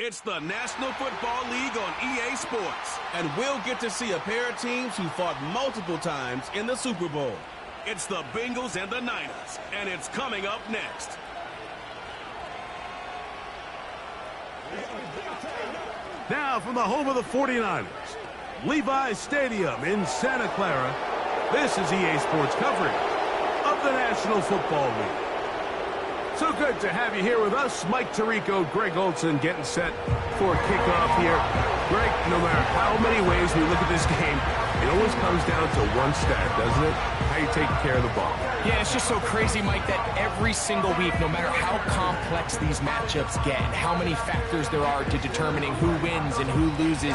It's the National Football League on EA Sports. And we'll get to see a pair of teams who fought multiple times in the Super Bowl. It's the Bengals and the Niners, and it's coming up next. Now from the home of the 49ers, Levi's Stadium in Santa Clara, this is EA Sports coverage of the National Football League. So good to have you here with us. Mike Tirico, Greg Olsen getting set for kickoff here. Greg, no matter how many ways we look at this game, it always comes down to one stat, doesn't it? How you take care of the ball. Yeah, it's just so crazy, Mike, that every single week, no matter how complex these matchups get, how many factors there are to determining who wins and who loses,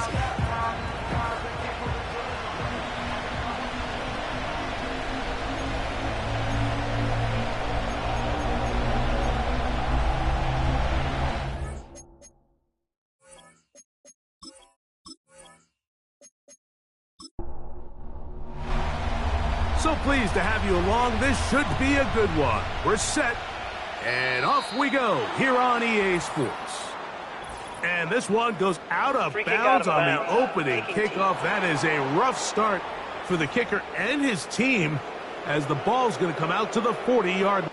So pleased to have you along. This should be a good one. We're set, and off we go here on EA Sports. And this one goes out of bounds on the opening kickoff. That is a rough start for the kicker and his team as the ball's going to come out to the 40-yard line.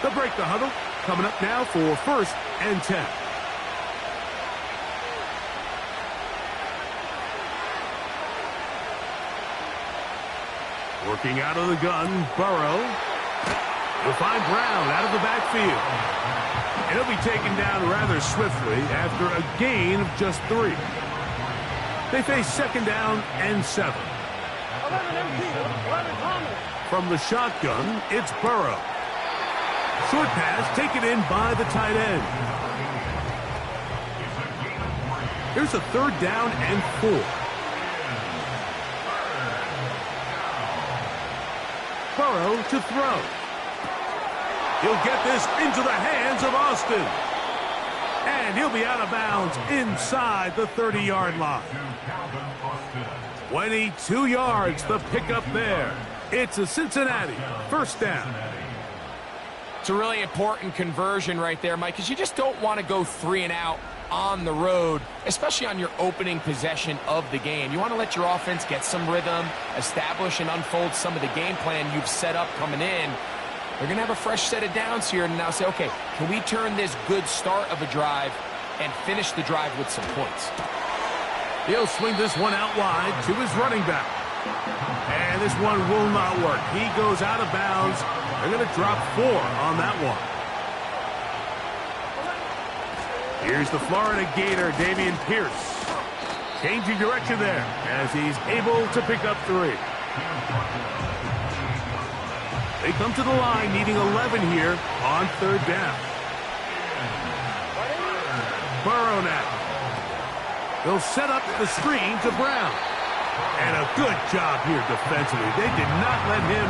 They'll break the huddle. Coming up now for 1st and 10. Working out of the gun, Burrow. He'll find Brown out of the backfield. And he'll be taken down rather swiftly after a gain of just 3. They face 2nd down and 7. From the shotgun, it's Burrow. Short pass taken in by the tight end. Here's a 3rd down and 4. Burrow to throw. He'll get this into the hands of Austin. And he'll be out of bounds inside the 30-yard line. 22 yards, the pickup there. It's a Cincinnati 1st down. it's a really important conversion right there, Mike, because you just don't want to go 3 and out on the road, especially on your opening possession of the game. You want to let your offense get some rhythm, establish and unfold some of the game plan you've set up coming in. They're going to have a fresh set of downs here and now say, okay, can we turn this good start of a drive and finish the drive with some points? He'll swing this one out wide to his running back. And this one will not work. He goes out of bounds. They're going to drop 4 on that one. Here's the Florida Gator, Dameon Pierce. Changing direction there as he's able to pick up 3. They come to the line needing 11 here on 3rd down. Burrow now. They'll set up the screen to Brown. And a good job here defensively. They did not let him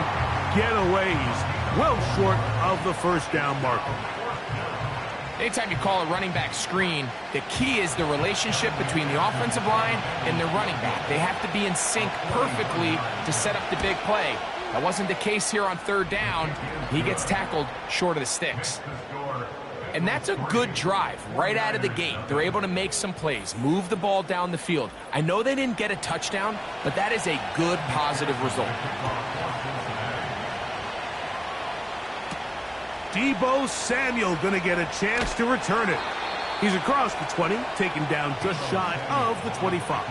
get away. He's well short of the 1st down marker. Anytime you call a running back screen, the key is the relationship between the offensive line and the running back. They have to be in sync perfectly to set up the big play. That wasn't the case here on 3rd down. He gets tackled short of the sticks. And that's a good drive right out of the gate. They're able to make some plays, move the ball down the field. I know they didn't get a touchdown, but that is a good, positive result. Deebo Samuel going to get a chance to return it. He's across the 20, taken down just shy of the 25.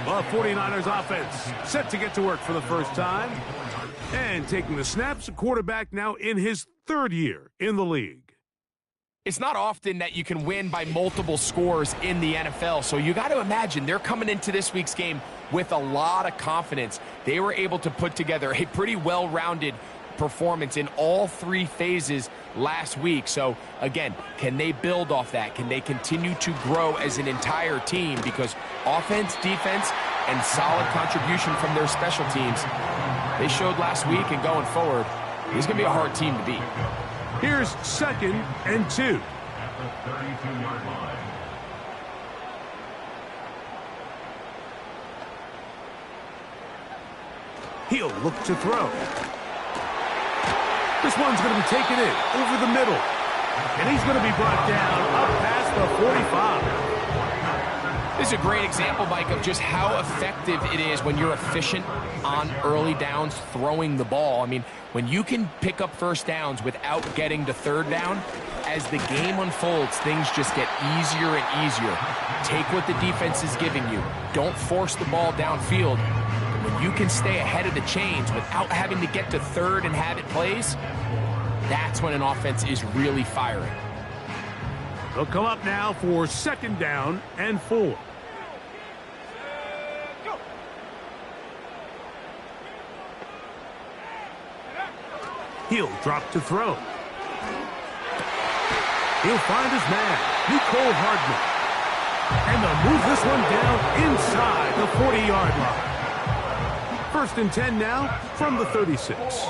The 49ers offense set to get to work for the first time. And taking the snaps, a quarterback now in his 3rd year in the league. It's not often that you can win by multiple scores in the NFL, so you got to imagine they're coming into this week's game with a lot of confidence. They were able to put together a pretty well-rounded performance in all three phases last week. So, again, can they build off that? Can they continue to grow as an entire team? Because offense, defense, and solid contribution from their special teams, they showed last week, and going forward, it's going to be a hard team to beat. Here's 2nd and 2. At the 32-yard line. He'll look to throw. This one's going to be taken in over the middle. And he's going to be brought down up past the 45. This is a great example, Mike, of just how effective it is when you're efficient on early downs throwing the ball. I mean, when you can pick up first downs without getting to third down, as the game unfolds, things just get easier and easier. Take what the defense is giving you. Don't force the ball downfield. When you can stay ahead of the chains without having to get to third and have it plays, that's when an offense is really firing. They'll come up now for 2nd down and 4. He'll drop to throw. He'll find his man, Mecole Hardman. And they'll move this one down inside the 40-yard line. 1st and 10 now from the 36.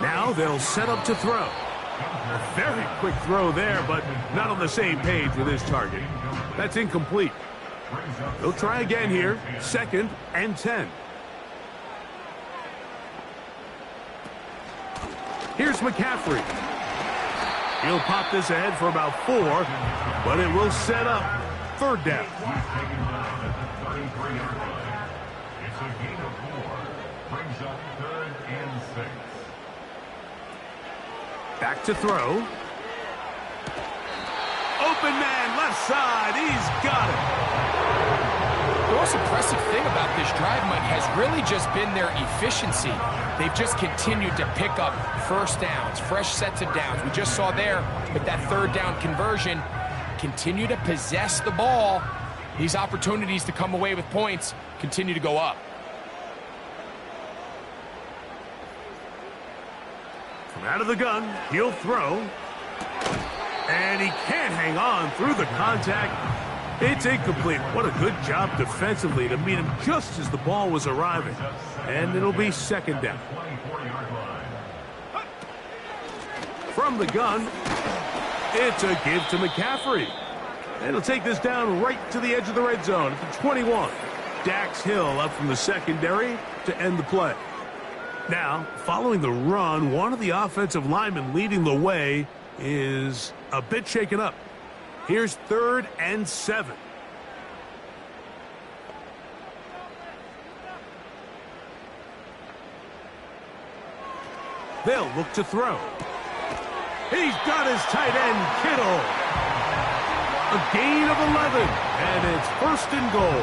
Now they'll set up to throw. A very quick throw there, but not on the same page with his target. That's incomplete. They'll try again here. 2nd and 10. Here's McCaffrey. He'll pop this ahead for about 4, but it will set up 3rd down. It's a gain of 4. Brings up 3rd and 6. Back to throw. Open man, left side. He's got it. The most impressive thing about this drive, Mike, has really just been their efficiency. They've just continued to pick up first downs, fresh sets of downs. We just saw there with that 3rd down conversion. Continue to possess the ball. These opportunities to come away with points continue to go up. From out of the gun, he'll throw. And he can't hang on through the contact. It's incomplete. What a good job defensively to meet him just as the ball was arriving. And it'll be 2nd down. From the gun, it's a give to McCaffrey. And he'll take this down right to the edge of the red zone at the 21. Dax Hill up from the secondary to end the play. Now, following the run, one of the offensive linemen leading the way is a bit shaken up. Here's 3rd and 7. They'll look to throw. He's got his tight end, Kittle. A gain of 11, and it's 1st and goal.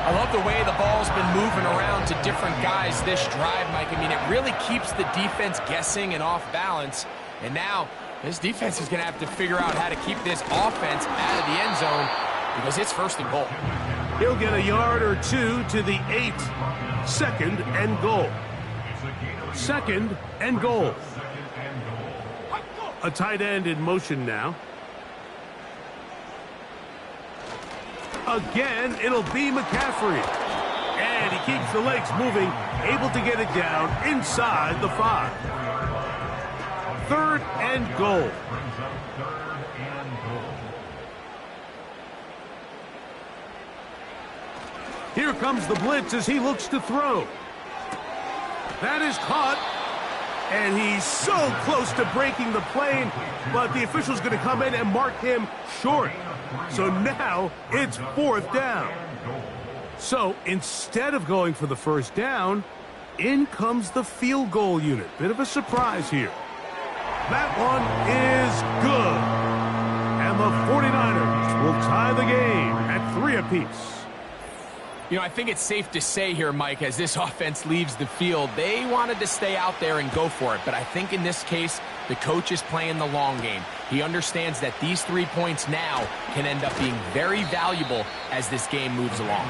I love the way the ball's been moving around to different guys this drive, Mike. I mean, it really keeps the defense guessing and off balance. And now, this defense is going to have to figure out how to keep this offense out of the end zone because it's 1st and goal. He'll get a yard or 2 to the 8. 2nd and goal. 2nd and goal. A tight end in motion now. Again, it'll be McCaffrey. And he keeps the legs moving, able to get it down inside the 5. 3rd and goal. Here comes the blitz as he looks to throw. That is caught. And he's so close to breaking the plane, but the official's going to come in and mark him short. So now it's 4th down. So instead of going for the 1st down, in comes the field goal unit. Bit of a surprise here. That one is good. And the 49ers will tie the game at 3 apiece. You know, I think it's safe to say here, Mike, as this offense leaves the field, they wanted to stay out there and go for it. But I think in this case, the coach is playing the long game. He understands that these 3 points now can end up being very valuable as this game moves along.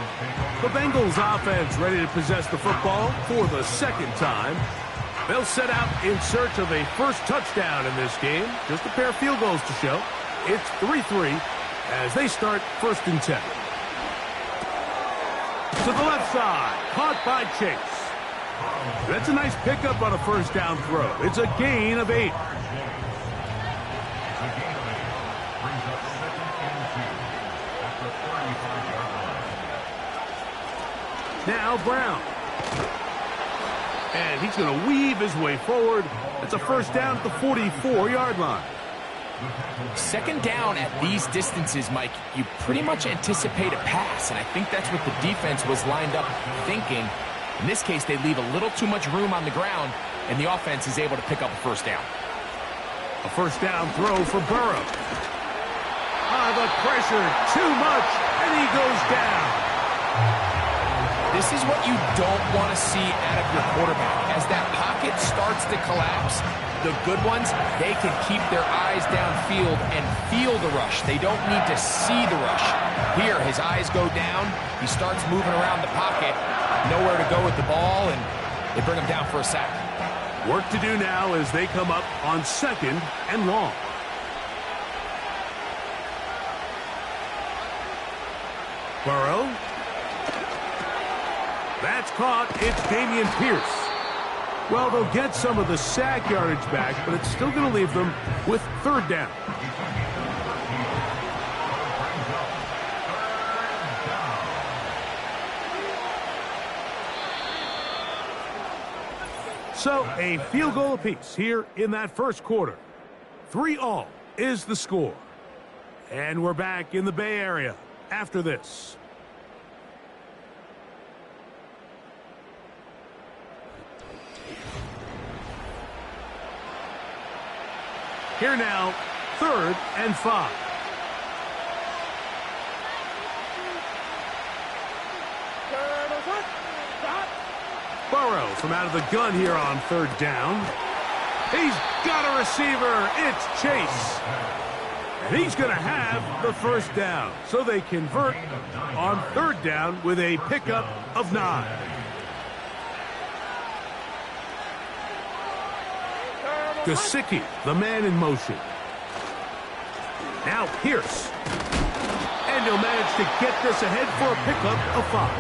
The Bengals offense ready to possess the football for the second time. They'll set out in search of a first touchdown in this game. Just a pair of field goals to show. It's 3-3 as they start 1st and 10. To the left side, caught by Chase. That's a nice pickup on a first down throw. It's a gain of 8. Now Brown. And he's going to weave his way forward. It's a first down at the 44-yard line. Second down at these distances, Mike, you pretty much anticipate a pass, and I think that's what the defense was lined up thinking. In this case, they leave a little too much room on the ground, and the offense is able to pick up a first down. A first down throw for Burrow. The pressure, too much, and he goes down. This is what you don't want to see out of your quarterback. As that pocket starts to collapse, the good ones, they can keep their eyes downfield and feel the rush. They don't need to see the rush. Here, his eyes go down. He starts moving around the pocket. Nowhere to go with the ball, and they bring him down for a sack. Work to do now as they come up on 2nd and long. Burrow. That's caught. It's Dameon Pierce. Well, they'll get some of the sack yardage back, but it's still going to leave them with 3rd down. So, a field goal apiece here in that first quarter. 3-all is the score. And we're back in the Bay Area after this. Here now, 3rd and 5. Burrow from out of the gun here on 3rd down. He's got a receiver. It's Chase. And he's going to have the first down. So they convert on 3rd down with a pickup of 9. Gesicki, the man in motion. Now Pierce. And he'll manage to get this ahead for a pickup of 5.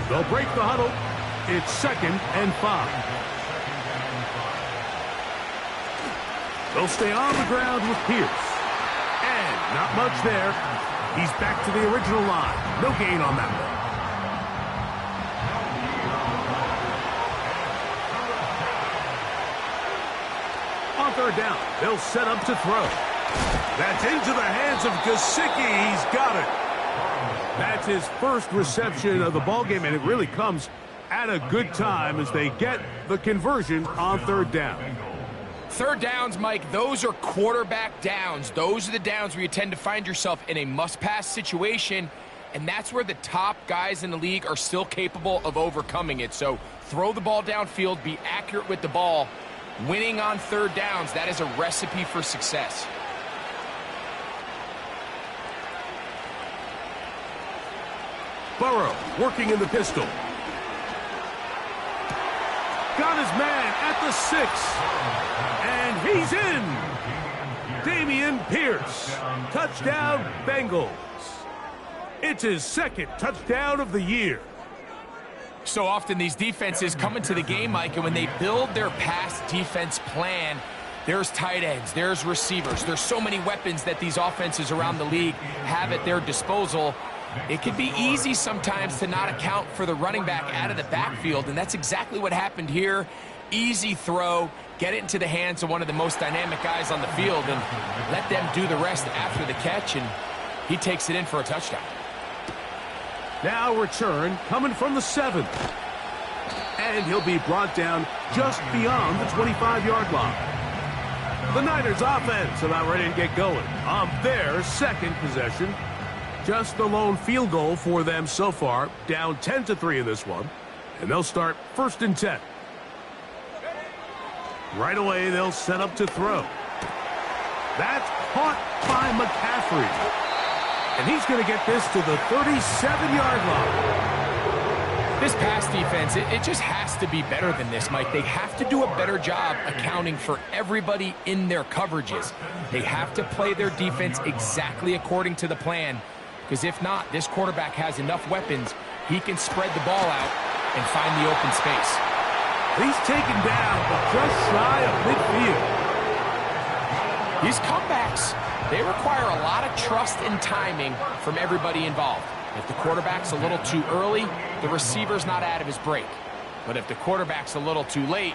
They'll break the huddle. It's 2nd and 5. They'll stay on the ground with Pierce. And not much there. He's back to the original line. No gain on that one. On 3rd down, they'll set up to throw. That's into the hands of Gesicki. He's got it. That's his first reception of the ballgame, and it really comes at a good time as they get the conversion on 3rd down. 3rd downs, Mike, those are quarterback downs. Those are the downs where you tend to find yourself in a must-pass situation, and that's where the top guys in the league are still capable of overcoming it. So throw the ball downfield, be accurate with the ball. Winning on 3rd downs, that is a recipe for success. Burrow working in the pistol. Got his man at the 6. And he's in. Dameon Pierce. Touchdown, Bengals. It's his 2nd touchdown of the year. So often these defenses come into the game, Mike, and when they build their pass defense plan, there's tight ends, there's receivers, there's so many weapons that these offenses around the league have at their disposal. It can be easy sometimes to not account for the running back out of the backfield, and that's exactly what happened here. Easy throw, get it into the hands of one of the most dynamic guys on the field, and let them do the rest after the catch, and he takes it in for a touchdown. Now return coming from the 7th. And he'll be brought down just beyond the 25-yard line. The Niners offense about ready to get going on their 2nd possession. Just the lone field goal for them so far, down 10-3 in this one. And they'll start 1st and 10. Right away, they'll set up to throw. That's caught by McCaffrey. And he's going to get this to the 37-yard line. This pass defense, it just has to be better than this, Mike. They have to do a better job accounting for everybody in their coverages. They have to play their defense exactly according to the plan, because if not, this quarterback has enough weapons. He can spread the ball out and find the open space. He's taken down, but just shy of midfield. These comebacks, they require a lot of trust and timing from everybody involved. If the quarterback's a little too early, the receiver's not out of his break. But if the quarterback's a little too late,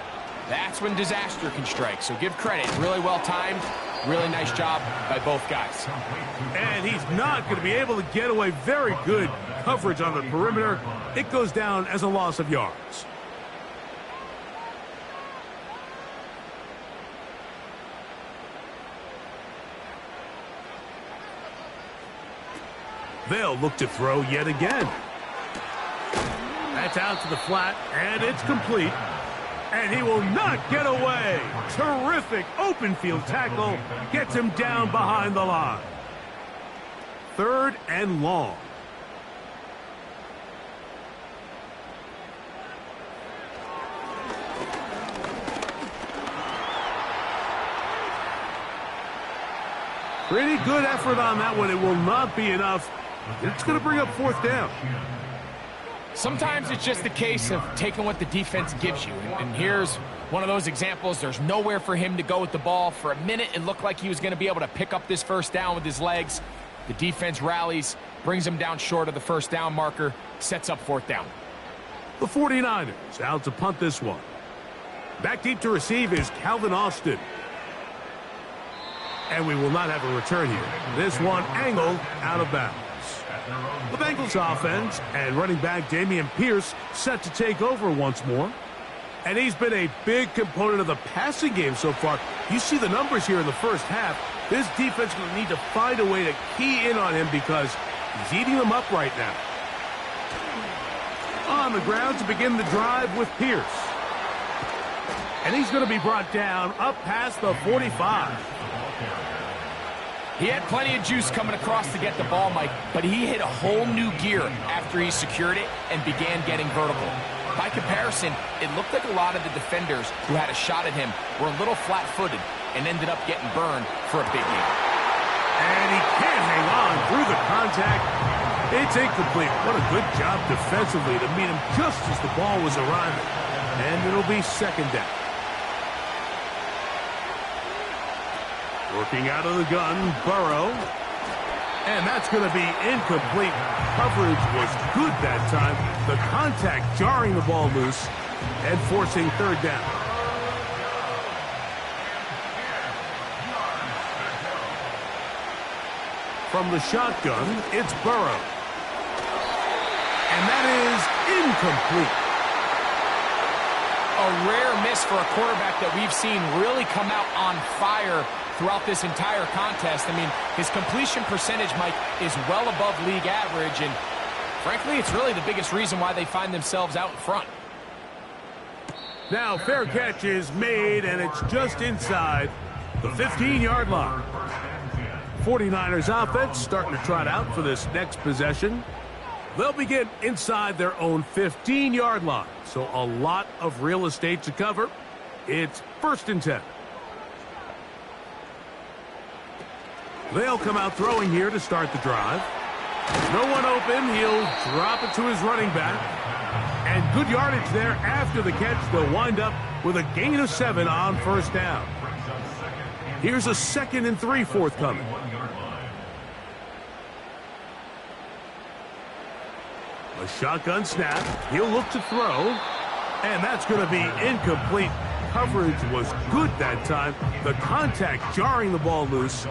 that's when disaster can strike. So give credit. Really well timed. Really nice job by both guys. And he's not going to be able to get away. Very good coverage on the perimeter. It goes down as a loss of yards. They'll look to throw yet again. That's out to the flat, and it's complete. And he will not get away. Terrific open field tackle. Gets him down behind the line. 3rd and long. Pretty good effort on that one. It will not be enough. It's going to bring up 4th down. Sometimes it's just a case of taking what the defense gives you. And here's one of those examples. There's nowhere for him to go with the ball. For a minute, it looked like he was going to be able to pick up this 1st down with his legs. The defense rallies, brings him down short of the 1st down marker, sets up 4th down. The 49ers out to punt this one. Back deep to receive is Calvin Austin. And we will not have a return here. This one angled out of bounds. The Bengals offense and running back Dameon Pierce set to take over once more. And he's been a big component of the passing game so far. You see the numbers here in the 1st half. This defense will need to find a way to key in on him because he's eating them up right now. On the ground to begin the drive with Pierce. And he's going to be brought down up past the 45. He had plenty of juice coming across to get the ball, Mike, but he hit a whole new gear after he secured it and began getting vertical. By comparison, it looked like a lot of the defenders who had a shot at him were a little flat-footed and ended up getting burned for a big game. And he can't hang on through the contact. It's incomplete. What a good job defensively to meet him just as the ball was arriving. And it'll be 2nd down. Working out of the gun, Burrow. And that's going to be incomplete. Coverage was good that time. The contact jarring the ball loose and forcing 3rd down. From the shotgun, it's Burrow. And that is incomplete. A rare miss for a quarterback that we've seen really come out on fire throughout this entire contest. I mean, his completion percentage, Mike, is well above league average, and frankly, it's really the biggest reason why they find themselves out in front. Now, fair catch is made, and it's just inside the 15-yard line. 49ers offense starting to trot out for this next possession. They'll begin inside their own 15-yard line, so a lot of real estate to cover. It's 1st and 10. They'll come out throwing here to start the drive. There's no one open. He'll drop it to his running back. And good yardage there after the catch. They'll wind up with a gain of 7 on 1st down. Here's a 2nd and 3 forthcoming. A shotgun snap. He'll look to throw. And that's going to be incomplete. Coverage was good that time. The contact jarring the ball loose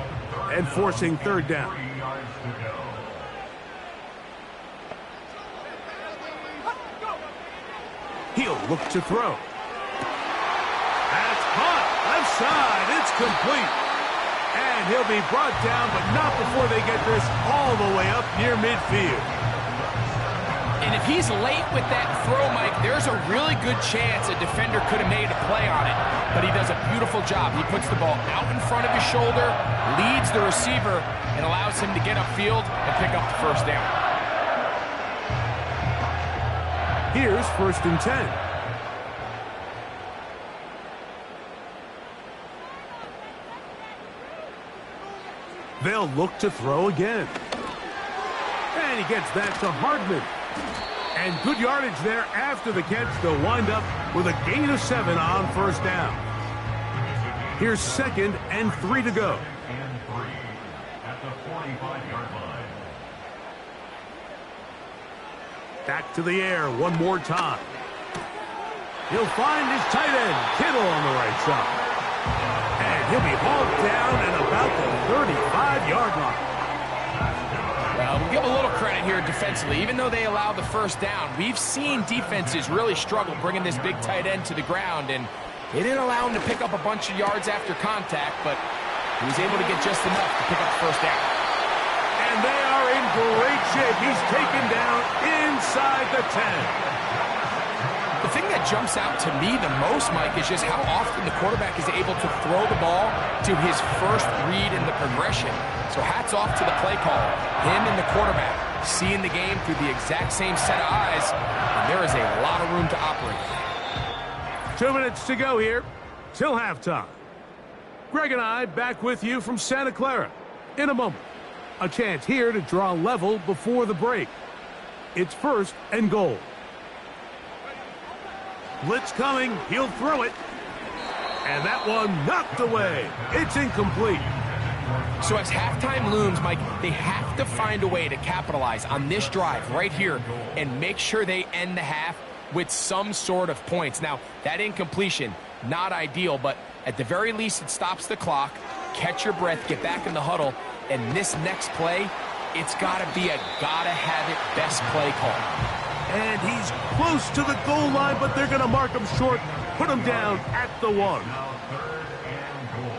and forcing 3rd down. He'll look to throw. That's caught. Left side. It's complete. And he'll be brought down, but not before they get this all the way up near midfield. And if he's late with that throw, Mike, there's a really good chance a defender could have made a play on it. But he does a beautiful job. He puts the ball out in front of his shoulder, leads the receiver, and allows him to get upfield and pick up the first down. Here's 1st and 10. They'll look to throw again. And he gets that to Hardman. And good yardage there after the catch. They'll wind up with a gain of 7 on 1st down. Here's 2nd and 3 to go. And 3 at the 45-yard line. Back to the air one more time. He'll find his tight end, Kittle, on the right side. And he'll be hauled down at about the 35-yard line. Well, we'll give a little credit here defensively. Even though they allow the first down, we've seen defenses really struggle bringing this big tight end to the ground, and they didn't allow him to pick up a bunch of yards after contact, but he was able to get just enough to pick up the first down. And they are in great shape. He's taken down inside the 10. The thing that jumps out to me the most, Mike, is just how often the quarterback is able to throw the ball to his first read in the progression. So hats off to the play caller. Him and the quarterback seeing the game through the exact same set of eyes, and there is a lot of room to operate. 2 minutes to go here till halftime. Greg and I back with you from Santa Clara in a moment. A chance here to draw level before the break. It's 1st and goal. Blitz coming. He'll throw it. And that one knocked away. It's incomplete. So as halftime looms, Mike, they have to find a way to capitalize on this drive right here and make sure they end the half with some sort of points. Now, that incompletion, not ideal, but at the very least it stops the clock. Catch your breath, get back in the huddle, and this next play, it's got to be a gotta-have-it best play call. And he's close to the goal line, but they're going to mark him short, put him down at the 1. Now 3rd and goal.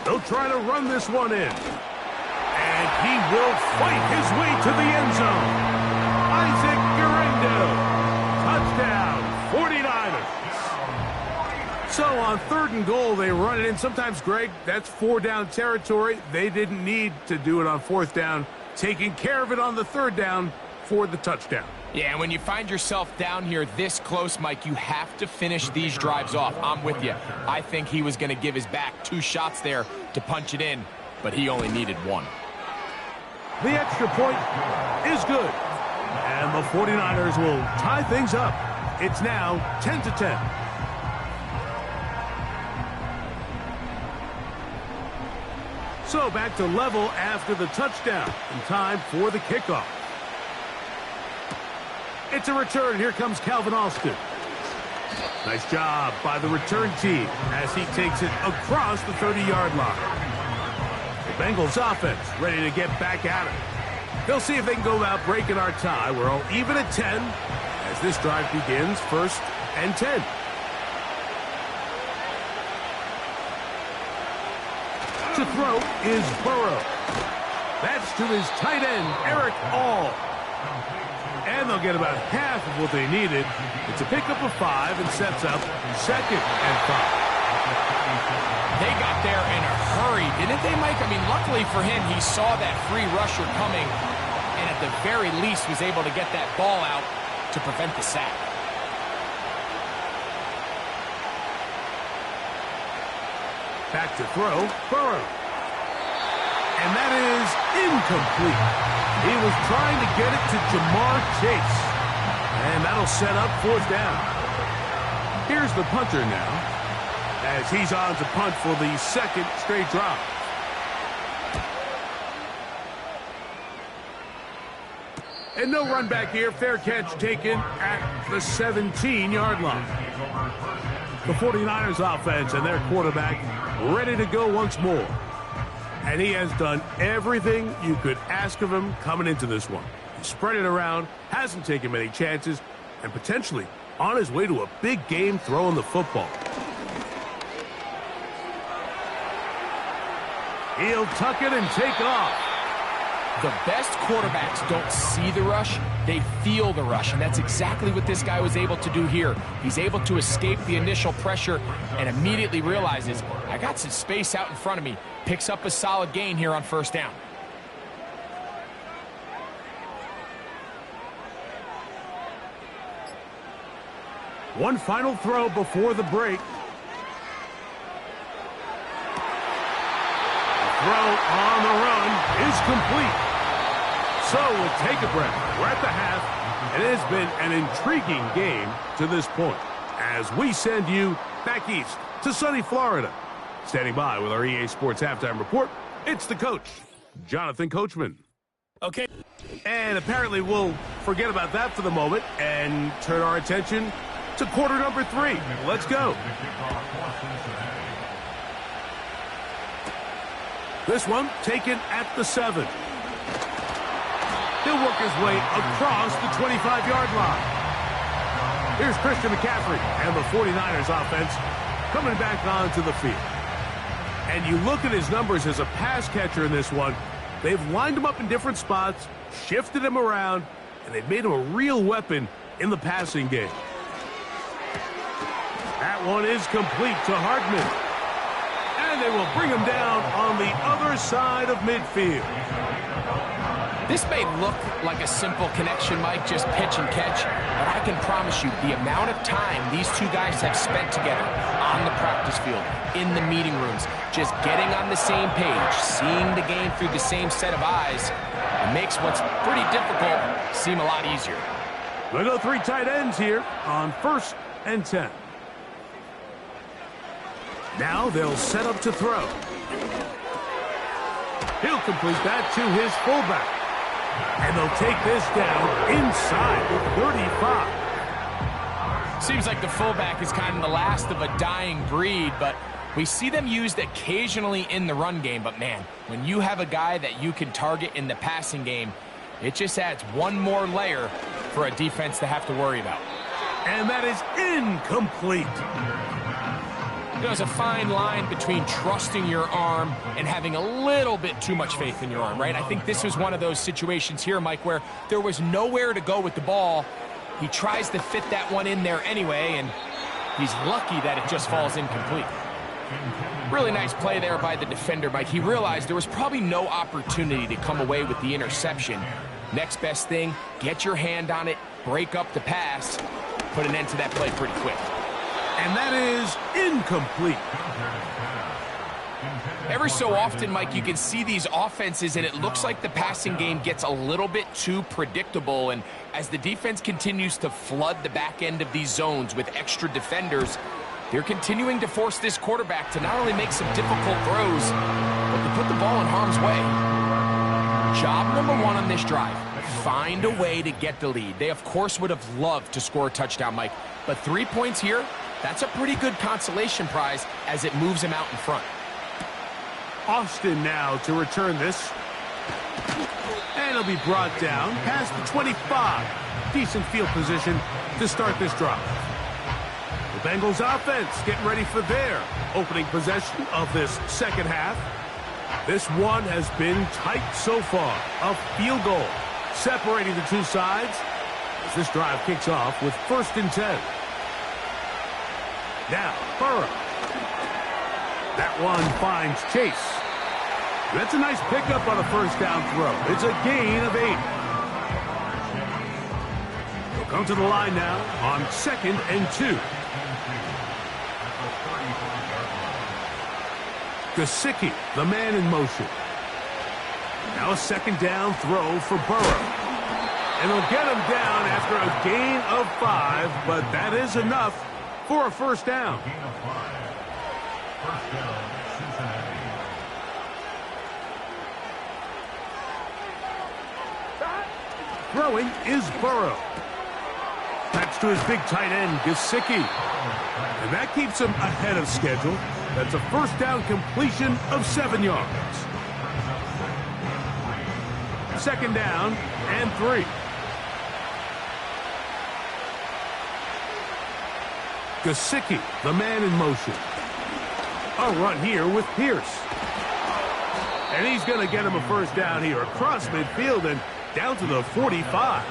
They'll try to run this one in. And he will fight his way to the end zone. Isaac Guerrero. Touchdown, 49ers. So on 3rd and goal, they run it in. Sometimes, Greg, that's 4-down territory. They didn't need to do it on 4th down. Taking care of it on the 3rd down for the touchdown. Yeah, when you find yourself down here this close, Mike, you have to finish these drives off. I'm with you. I think he was going to give his back 2 shots there to punch it in, but he only needed 1. The extra point is good. And the 49ers will tie things up. It's now 10-10. So back to level after the touchdown. And time for the kickoff. It's a return. Here comes Calvin Austin. Nice job by the return team as he takes it across the 30-yard line. The Bengals offense ready to get back at it. They'll see if they can go about breaking our tie. We're all even at 10 as this drive begins. 1st and 10. To throw is Burrow. That's to his tight end, Eric All. And they'll get about half of what they needed. It's a pickup of 5 and sets up 2nd and 5. They got there in a hurry, didn't they, Mike? I mean, luckily for him, he saw that free rusher coming and at the very least was able to get that ball out to prevent the sack. Back to throw, Burrow. And that is incomplete. He was trying to get it to Jamar Chase. And that'll set up 4th down. Here's the punter now, as he's on to punt for the 2nd straight drive. And no run back here. Fair catch taken at the 17-yard line. The 49ers offense and their quarterback ready to go once more. And he has done everything you could ask of him coming into this one. He spread it around, hasn't taken many chances, and potentially on his way to a big game throwing the football. He'll tuck it and take off. The best quarterbacks don't see the rush, they feel the rush, and that's exactly what this guy was able to do here. He's able to escape the initial pressure and immediately realizes, I got some space out in front of me. Picks up a solid gain here on first down. One final throw before the break. The throw on the run is complete. So we'll take a breath. We're at the half, and it has been an intriguing game to this point. As we send you back east to sunny Florida. Standing by with our EA Sports Halftime Report, it's the coach, Jonathan Coachman. Okay. And apparently we'll forget about that for the moment and turn our attention to quarter number 3. Let's go. This one taken at the 7. He'll work his way across the 25-yard line. Here's Christian McCaffrey and the 49ers offense coming back onto the field. And you look at his numbers as a pass catcher in this one. They've lined him up in different spots, shifted him around, and they've made him a real weapon in the passing game. That one is complete to Hardman. And they will bring him down on the other side of midfield. This may look like a simple connection, Mike, just pitch and catch, but I can promise you the amount of time these two guys have spent together on the practice field, in the meeting rooms, just getting on the same page, seeing the game through the same set of eyes, it makes what's pretty difficult seem a lot easier. We'll go 3 tight ends here on 1st and 10. Now they'll set up to throw. He'll complete that to his fullback. And they'll take this down inside the 35. Seems like the fullback is kind of the last of a dying breed, but we see them used occasionally in the run game. But man, when you have a guy that you can target in the passing game, it just adds one more layer for a defense to have to worry about. And that is incomplete. There's a fine line between trusting your arm and having a little bit too much faith in your arm, right? I think this was one of those situations here, Mike, where there was nowhere to go with the ball. He tries to fit that one in there anyway, and he's lucky that it just falls incomplete. Really nice play there by the defender, Mike. He realized there was probably no opportunity to come away with the interception. Next best thing, get your hand on it, break up the pass, put an end to that play pretty quick. And that is incomplete. Every so often, Mike, you can see these offenses, and it looks like the passing game gets a little bit too predictable. And as the defense continues to flood the back end of these zones with extra defenders, they're continuing to force this quarterback to not only make some difficult throws, but to put the ball in harm's way. Job number 1 on this drive, find a way to get the lead. They, of course, would have loved to score a touchdown, Mike, but 3 points here, that's a pretty good consolation prize as it moves him out in front. Austin now to return this. And he'll be brought down past the 25. Decent field position to start this drive. The Bengals offense getting ready for their opening possession of this second half. This one has been tight so far. A field goal separating the two sides as this drive kicks off with 1st and 10. Now, Burrow. That one finds Chase. That's a nice pickup on a 1st down throw. It's a gain of 8. They'll come to the line now on 2nd and 2. Gesicki, the man in motion. Now a 2nd down throw for Burrow. And they'll get him down after a gain of 5, but that is enough for a 1st down. Gain of 5. 1st down, Cincinnati. Throwing is Burrow. That's to his big tight end, Gesicki. And that keeps him ahead of schedule. That's a 1st down completion of 7 yards. 2nd down and 3. Gesicki, the man in motion. A run here with Pierce. And he's going to get him a first down here across midfield and down to the 45.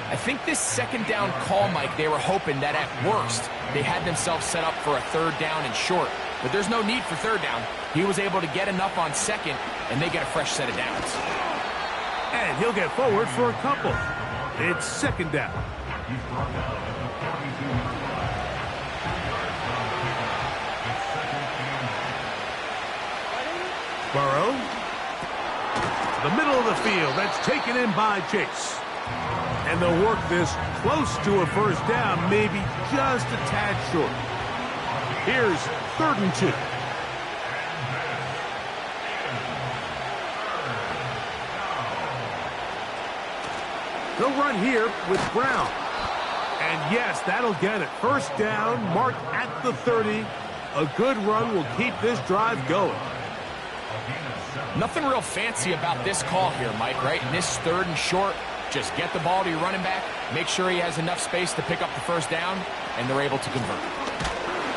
I think this second down call, Mike, they were hoping that at worst they had themselves set up for a third down and short. But there's no need for third down. He was able to get enough on second, and they get a fresh set of downs. And he'll get forward for a couple. It's second down. Burrow. The middle of the field. That's taken in by Chase. And they'll work this close to a first down, maybe just a tad short. Here's 3rd and 2. They'll run here with Brown. And yes, that'll get it. First down, marked at the 30. A good run will keep this drive going. Nothing real fancy about this call here, Mike, right? In this 3rd and short, just get the ball to your running back, make sure he has enough space to pick up the first down, and they're able to convert.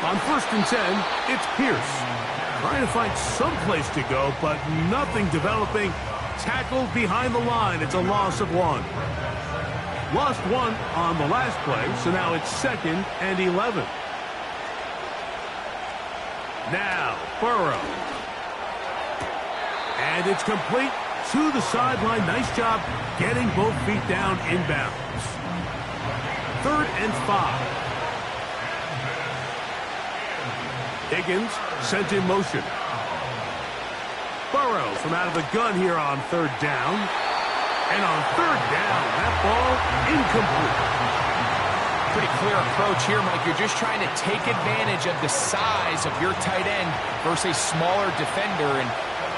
On 1st and 10, it's Pierce. Trying to find some place to go, but nothing developing. Tackled behind the line. It's a loss of 1. Lost 1 on the last play, so now it's 2nd and 11. Now, Burrow. And it's complete to the sideline. Nice job getting both feet down inbounds. 3rd and 5. Higgins sent in motion. Burrow from out of the gun here on 3rd down. And on 3rd down, that ball incomplete. Pretty clear approach here, Mike. You're just trying to take advantage of the size of your tight end versus a smaller defender, and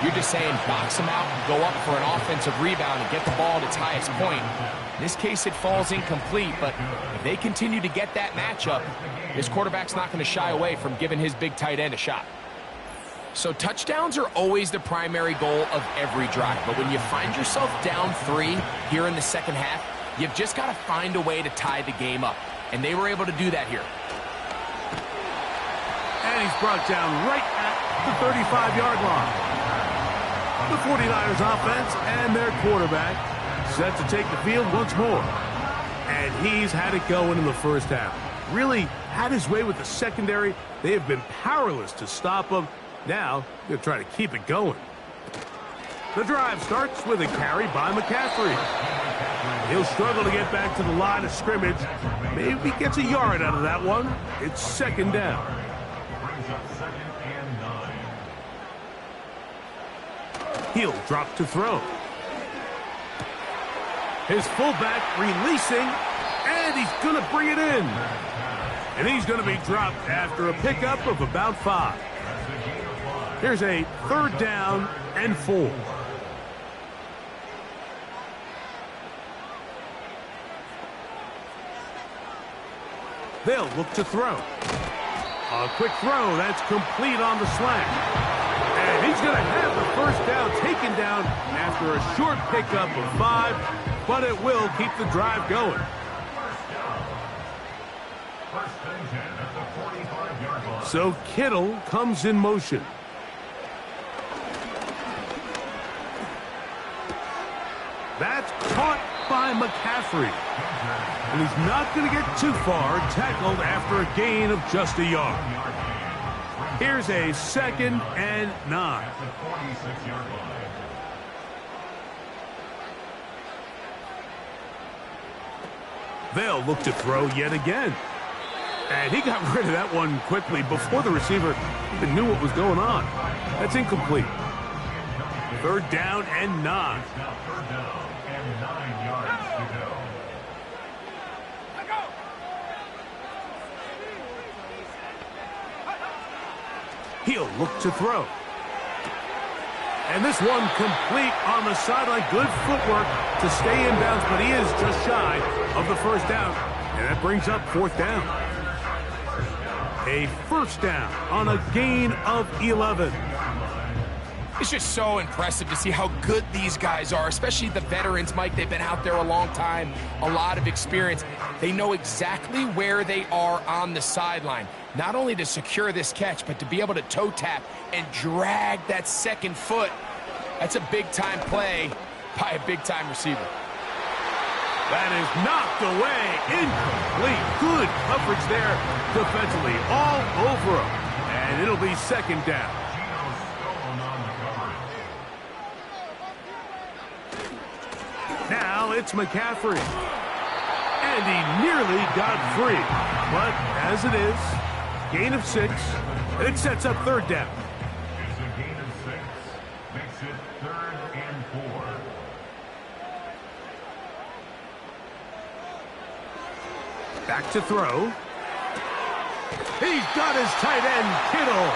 you're just saying box him out and go up for an offensive rebound and get the ball at its highest point. In this case, it falls incomplete, but if they continue to get that matchup, this quarterback's not going to shy away from giving his big tight end a shot. So touchdowns are always the primary goal of every drive, but when you find yourself down 3 here in the second half, you've just got to find a way to tie the game up, and they were able to do that here. And he's brought down right at the 35-yard line. The 49ers offense and their quarterback set to take the field once more. And he's had it going in the first half. Really had his way with the secondary. They have been powerless to stop him. Now, they'll try to keep it going. The drive starts with a carry by McCaffrey. He'll struggle to get back to the line of scrimmage. Maybe gets a yard out of that one. It's 2nd down. He'll drop to throw. His fullback releasing, and he's going to bring it in. And he's going to be dropped after a pickup of about 5. Here's a 3rd down and 4. They'll look to throw. A quick throw, that's complete on the slant. And he's going to have the first down taken down after a short pickup of 5, but it will keep the drive going. So Kittle comes in motion. That's caught by McCaffrey. And he's not going to get too far, tackled after a gain of just a yard. Here's a 2nd and 9. They'll look to throw yet again. And he got rid of that one quickly before the receiver even knew what was going on. That's incomplete. 3rd down and 9. He'll look to throw. And this one complete on the sideline. Good footwork to stay inbounds, but he is just shy of the first down. And that brings up 4th down. A first down on a gain of 11. It's just so impressive to see how good these guys are, especially the veterans, Mike. They've been out there a long time, a lot of experience. They know exactly where they are on the sideline, not only to secure this catch, but to be able to toe tap and drag that second foot. That's a big-time play by a big-time receiver. That is knocked away, incomplete. Good coverage there defensively, all over him. And it'll be second down. Now it's McCaffrey. And he nearly got free. But as it is, gain of 6. And it sets up third down. It's a gain of 6. Makes it 3rd and 4. Back to throw. He's got his tight end, Kittle.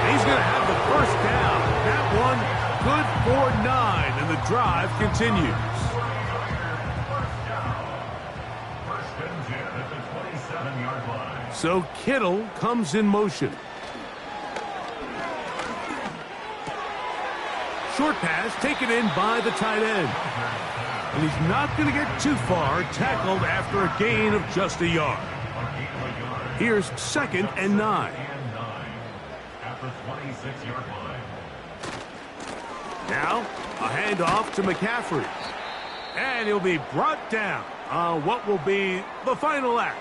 He's going to have the first down. That one good for 9, and the drive continues. First and 10 at the 27-yard line. So Kittle comes in motion. Short pass taken in by the tight end. And he's not going to get too far, tackled after a gain of just a yard. Here's 2nd and 9. At the 26-yard line. Now, a handoff to McCaffrey. And he'll be brought down on what will be the final act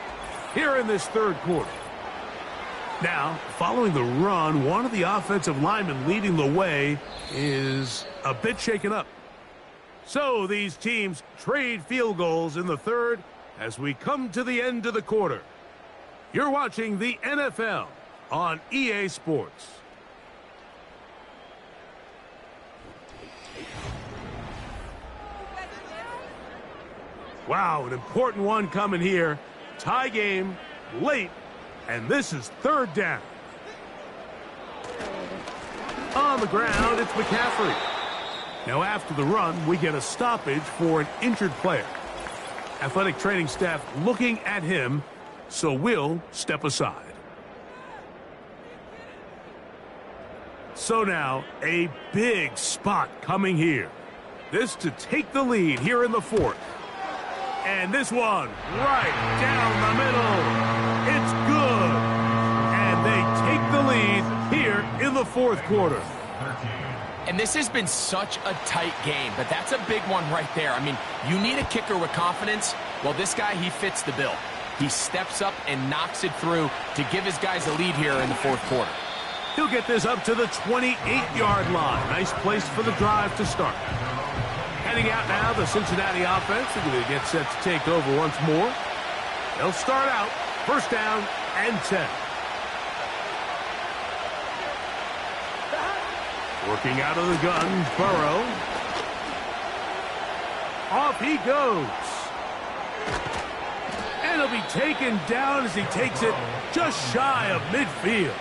here in this third quarter. Now, following the run, one of the offensive linemen leading the way is a bit shaken up. So these teams trade field goals in the third as we come to the end of the quarter. You're watching the NFL on EA Sports. Wow, an important one coming here. Tie game, late, and this is third down. On the ground, it's McCaffrey. Now after the run, we get a stoppage for an injured player. Athletic training staff looking at him, so we'll step aside. So now, a big spot coming here. This to take the lead here in the fourth. And this one, right down the middle. It's good. And they take the lead here in the fourth quarter. And this has been such a tight game, but that's a big one right there. I mean, you need a kicker with confidence. Well, this guy, he fits the bill. He steps up and knocks it through to give his guys a lead here in the fourth quarter. He'll get this up to the 28-yard line. Nice place for the drive to start. Heading out now, the Cincinnati offense. They're going to get set to take over once more. They'll start out first down and 10. Working out of the gun, Burrow. Off he goes. And he'll be taken down as he takes it just shy of midfield.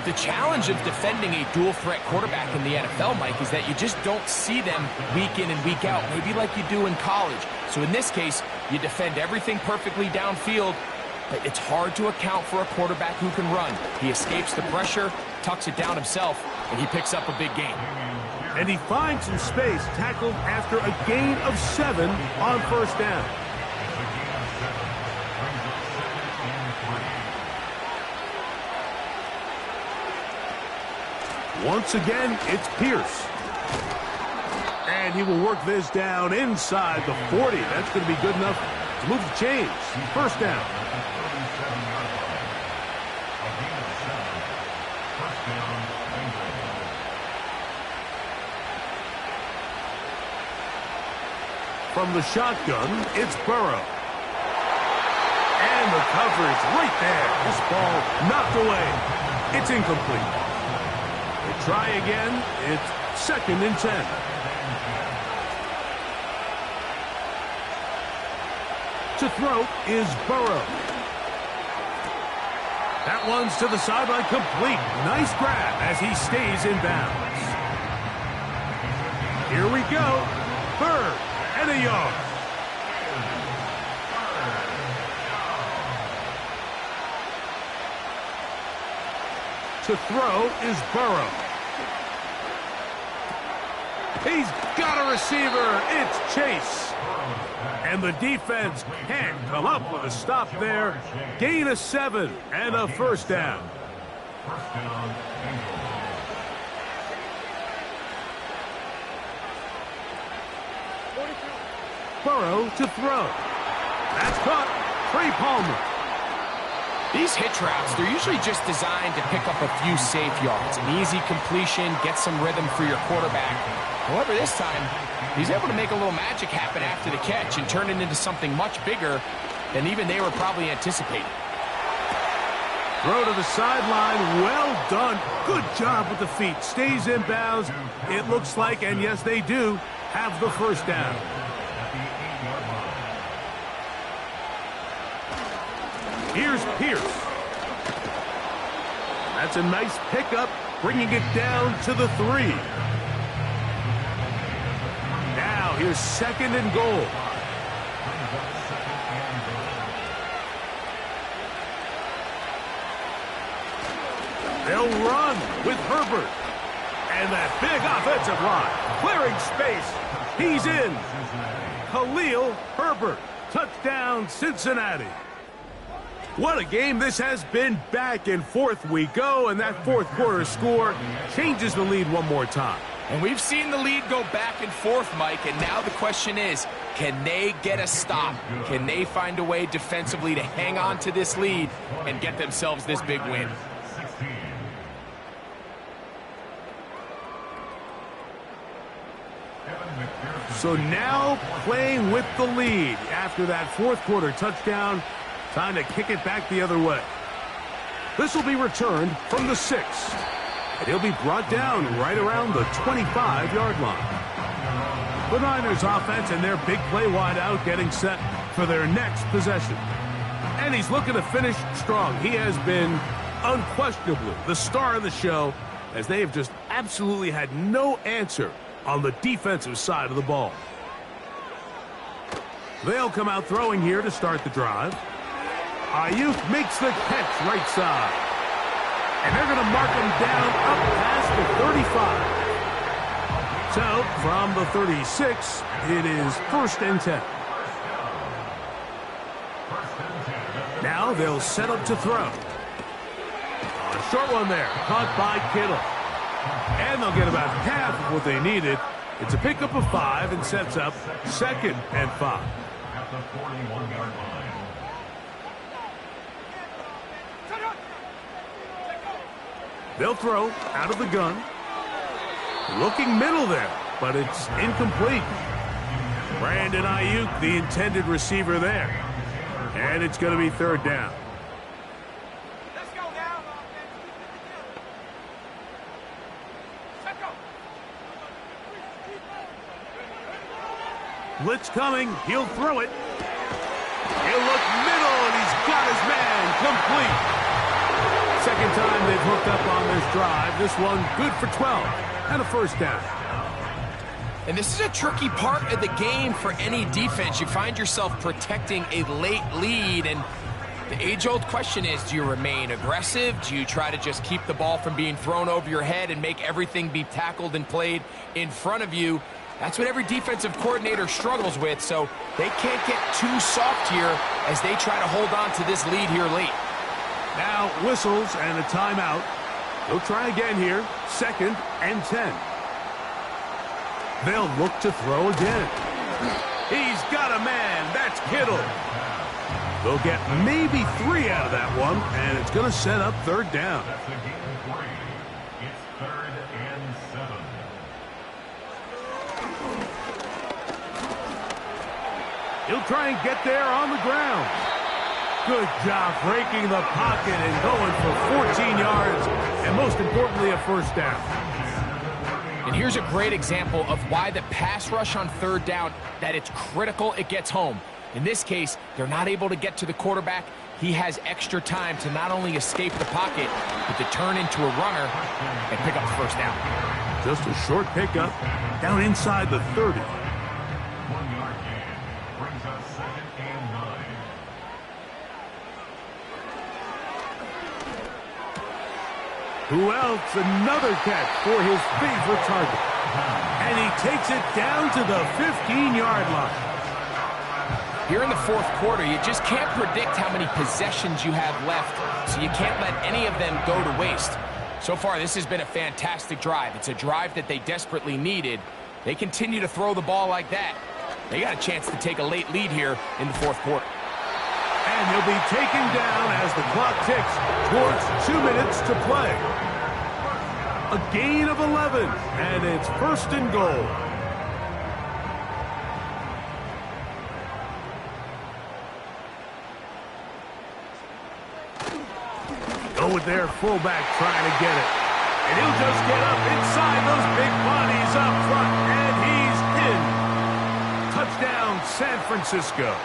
The challenge of defending a dual-threat quarterback in the NFL, Mike, is that you just don't see them week in and week out, maybe like you do in college. So in this case, you defend everything perfectly downfield, but it's hard to account for a quarterback who can run. He escapes the pressure, tucks it down himself, and he picks up a big gain. And he finds some space, tackled after a gain of 7 on first down. Once again, it's Pierce. And he will work this down inside the 40. That's going to be good enough to move the chains. First down. From the shotgun, it's Burrow. And the coverage right there. This ball knocked away. It's incomplete. They try again. It's second and 10. To throw is Burrow. That one's to the sideline, complete. Nice grab as he stays in bounds. Here we go. Third and a yard. To throw is Burrow. He's got a receiver. It's Chase. And the defense can't come up with a stop there. Gain of 7 and a first down. First down, Bengals. Burrow to throw. That's caught. Trey Palmer. These hitch routes, they're usually just designed to pick up a few safe yards. An easy completion, get some rhythm for your quarterback. However, this time, he's able to make a little magic happen after the catch and turn it into something much bigger than even they were probably anticipating. Throw to the sideline. Well done. Good job with the feet. Stays in bounds. It looks like, and yes, they do, have the first down. Here's Pierce. That's a nice pickup, bringing it down to the 3. Now here's 2nd and goal. They'll run with Herbert. And that big offensive line, clearing space. He's in. Khalil Herbert. Touchdown, Cincinnati. What a game this has been. Back and forth we go, and that fourth quarter score changes the lead one more time. And we've seen the lead go back and forth, Mike, and now the question is, can they get a stop? Can they find a way defensively to hang on to this lead and get themselves this big win? So now playing with the lead after that fourth quarter touchdown. Time to kick it back the other way. This will be returned from the 6. And he'll be brought down right around the 25-yard line. The Niners offense and their big play wide out getting set for their next possession. And he's looking to finish strong. He has been unquestionably the star of the show, as they have just absolutely had no answer on the defensive side of the ball. They'll come out throwing here to start the drive. Ayuk makes the catch right side. And they're going to mark him down up past the 35. So from the 36, it is 1st and 10. Now they'll set up to throw. A short one there, caught by Kittle. And they'll get about half of what they needed. It's a pickup of 5 and sets up 2nd and 5. At the 41-yard line. They'll throw out of the gun. Looking middle there, but it's incomplete. Brandon Ayuk, the intended receiver there. And it's going to be 3rd down. Let's go now. Let's go. Blitz coming. He'll throw it. He'll look middle, and he's got his man complete. Second time they've hooked up on this drive. This one good for 12 and a first down. And this is a tricky part of the game for any defense. You find yourself protecting a late lead, and the age-old question is, do you remain aggressive? Do you try to just keep the ball from being thrown over your head and make everything be tackled and played in front of you? That's what every defensive coordinator struggles with, so they can't get too soft here as they try to hold on to this lead here late. Now whistles and a timeout. They'll try again here. 2nd and 10. They'll look to throw again. He's got a man. That's Kittle. They'll get maybe 3 out of that one, and it's going to set up 3rd down. That's a gain of 3. It's 3rd and 7. He'll try and get there on the ground. Good job breaking the pocket and going for 14 yards, and most importantly, a first down. And here's a great example of why the pass rush on 3rd down, that it's critical it gets home. In this case, they're not able to get to the quarterback. He has extra time to not only escape the pocket, but to turn into a runner and pick up the first down. Just a short pickup down inside the 30. 1-yard gain brings up 2nd and 9. Who else? Another catch for his favorite target. And he takes it down to the 15-yard line. Here in the fourth quarter, you just can't predict how many possessions you have left, so you can't let any of them go to waste. So far, this has been a fantastic drive. It's a drive that they desperately needed. They continue to throw the ball like that. They got a chance to take a late lead here in the fourth quarter. And he'll be taken down as the clock ticks towards 2 minutes to play. A gain of 11, and it's first and goal. Go with their fullback trying to get it. And he'll just get up inside those big bodies up front, and he's in. Touchdown, San Francisco.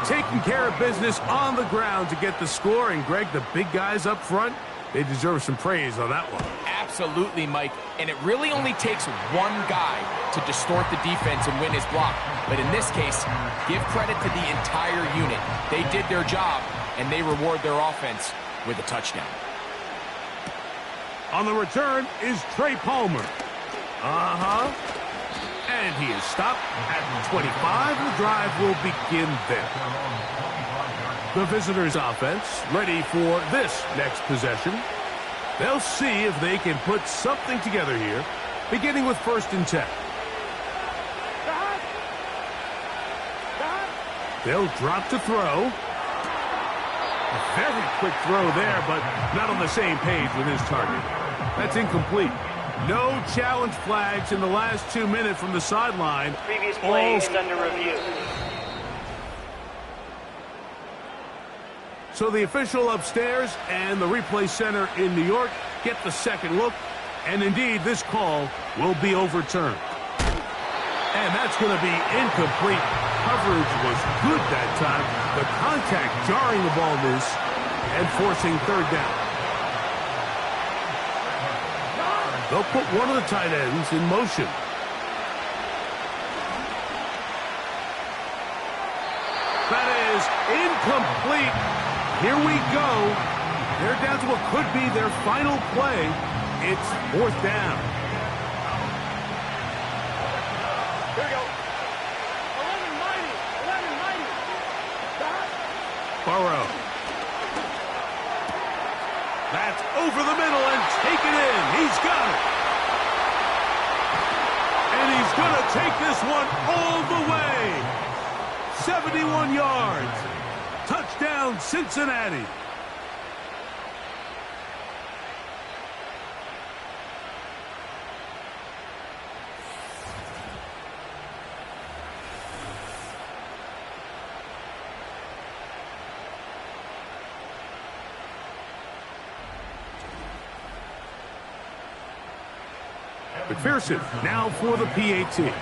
Taking care of business on the ground to get the score. And, Greg, the big guys up front, they deserve some praise on that one. Absolutely, Mike. And it really only takes one guy to distort the defense and win his block. But in this case, give credit to the entire unit. They did their job, and they reward their offense with a touchdown. On the return is Trey Palmer. And he is stopped at the 25. The drive will begin there. The visitors' offense ready for this next possession. They'll see if they can put something together here, beginning with 1st and 10. They'll drop to throw. A very quick throw there, but not on the same page with his target. That's incomplete. No challenge flags in the last 2 minutes from the sideline. Previous play is under review. So the official upstairs and the replay center in New York get the second look. And indeed, this call will be overturned. And that's going to be incomplete. Coverage was good that time. The contact jarring the ball loose and forcing 3rd down. They'll put one of the tight ends in motion. That is incomplete. Here we go. They're down to what could be their final play. It's 4th down. Here we go. 11 mighty. 11 mighty. Burrow. That's over the middle and taken in. He's got it. And he's going to take this one all the way. 71 yards. Touchdown, Cincinnati. McPherson now for the PAT.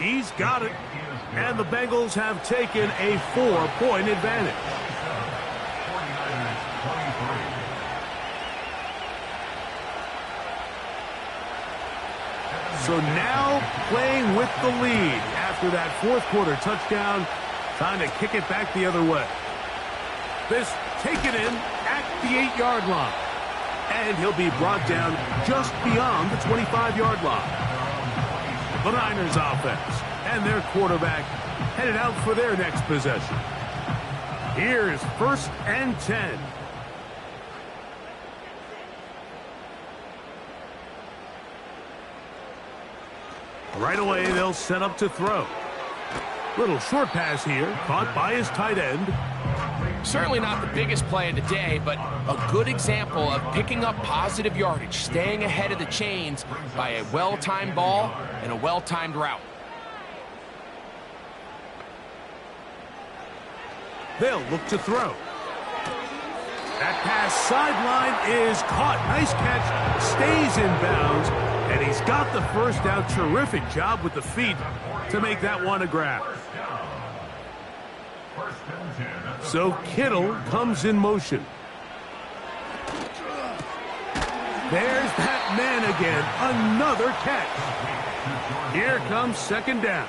He's got it. And the Bengals have taken a 4-point advantage. So now playing with the lead after that 4th quarter touchdown, trying to kick it back the other way. This taken in at the 8-yard line. And he'll be brought down just beyond the 25-yard line. The Niners offense and their quarterback headed out for their next possession. Here's 1st and 10. Right away, they'll set up to throw. Little short pass here, caught by his tight end. Certainly not the biggest play of the day, but a good example of picking up positive yardage, staying ahead of the chains by a well-timed ball and a well-timed route. They'll look to throw. That pass sideline is caught. Nice catch, stays in bounds, and he's got the first down. Terrific job with the feet to make that one a grab. So Kittle comes in motion. There's that man again. Another catch. Here comes 2nd down.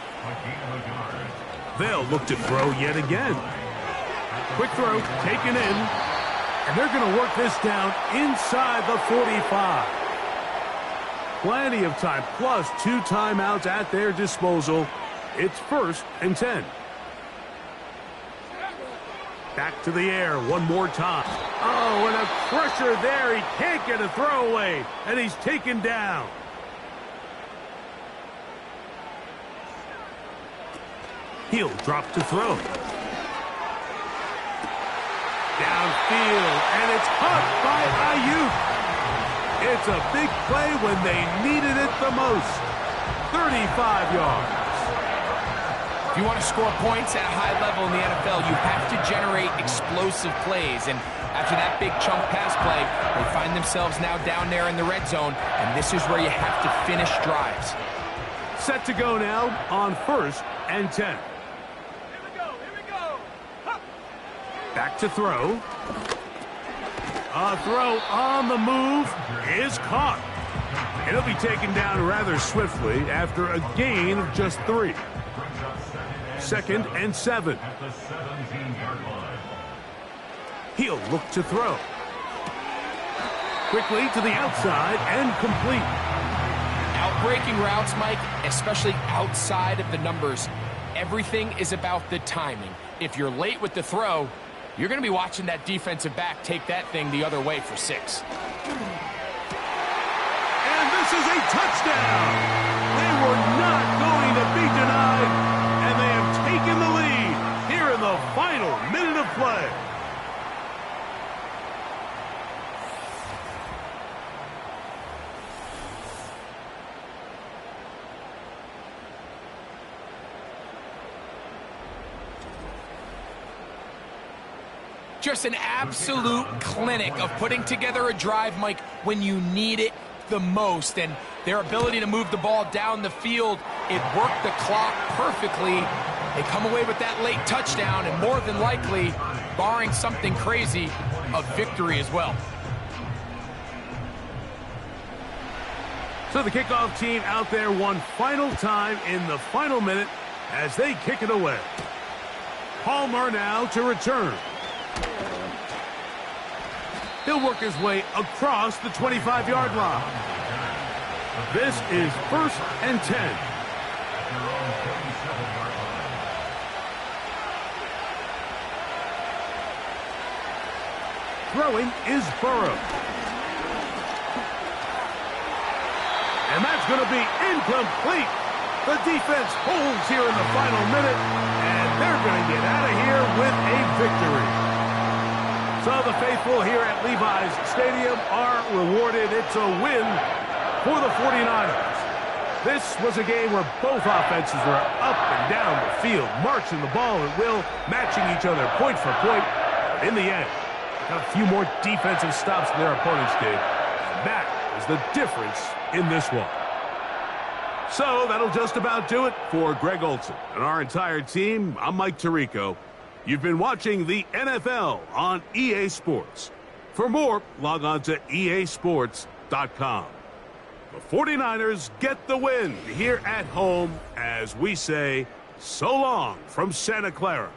They'll look to throw yet again. Quick throw taken in. And they're going to work this down inside the 45. Plenty of time, plus 2 timeouts at their disposal. It's 1st and 10. Back to the air one more time. Oh, and a crusher there. He can't get a throwaway, and he's taken down. He'll drop to throw. Downfield, and it's caught by Ayuk. It's a big play when they needed it the most. 35 yards. If you want to score points at a high level in the NFL, you have to generate explosive plays. And after that big chunk pass play, they find themselves now down there in the red zone, and this is where you have to finish drives. Set to go now on 1st and 10. Back to throw. A throw on the move is caught. It'll be taken down rather swiftly after a gain of just 3. 2nd and 7. At the 17-yard line. He'll look to throw. Quickly to the outside and complete. Outbreaking routes, Mike, especially outside of the numbers, everything is about the timing. If you're late with the throw, you're going to be watching that defensive back take that thing the other way for 6. And this is a touchdown. They were not going to be denied, and they have taken the lead here in the final minute of play. Just an absolute clinic of putting together a drive, Mike, when you need it the most. And their ability to move the ball down the field, it worked the clock perfectly. They come away with that late touchdown, and more than likely, barring something crazy, a victory as well. So the kickoff team out there one final time in the final minute as they kick it away. Palmer now to return. He'll work his way across the 25-yard line. This is 1st and 10. Throwing is Burrow. And that's going to be incomplete. The defense holds here in the final minute, and they're going to get out of here with a victory. So the faithful here at Levi's Stadium are rewarded. It's a win for the 49ers. This was a game where both offenses were up and down the field, marching the ball at will, matching each other point for point. In the end, got a few more defensive stops than their opponents did. And that is the difference in this one. So that'll just about do it for Greg Olsen and our entire team. I'm Mike Tirico. You've been watching the NFL on EA Sports. For more, log on to easports.com. The 49ers get the win here at home as we say so long from Santa Clara.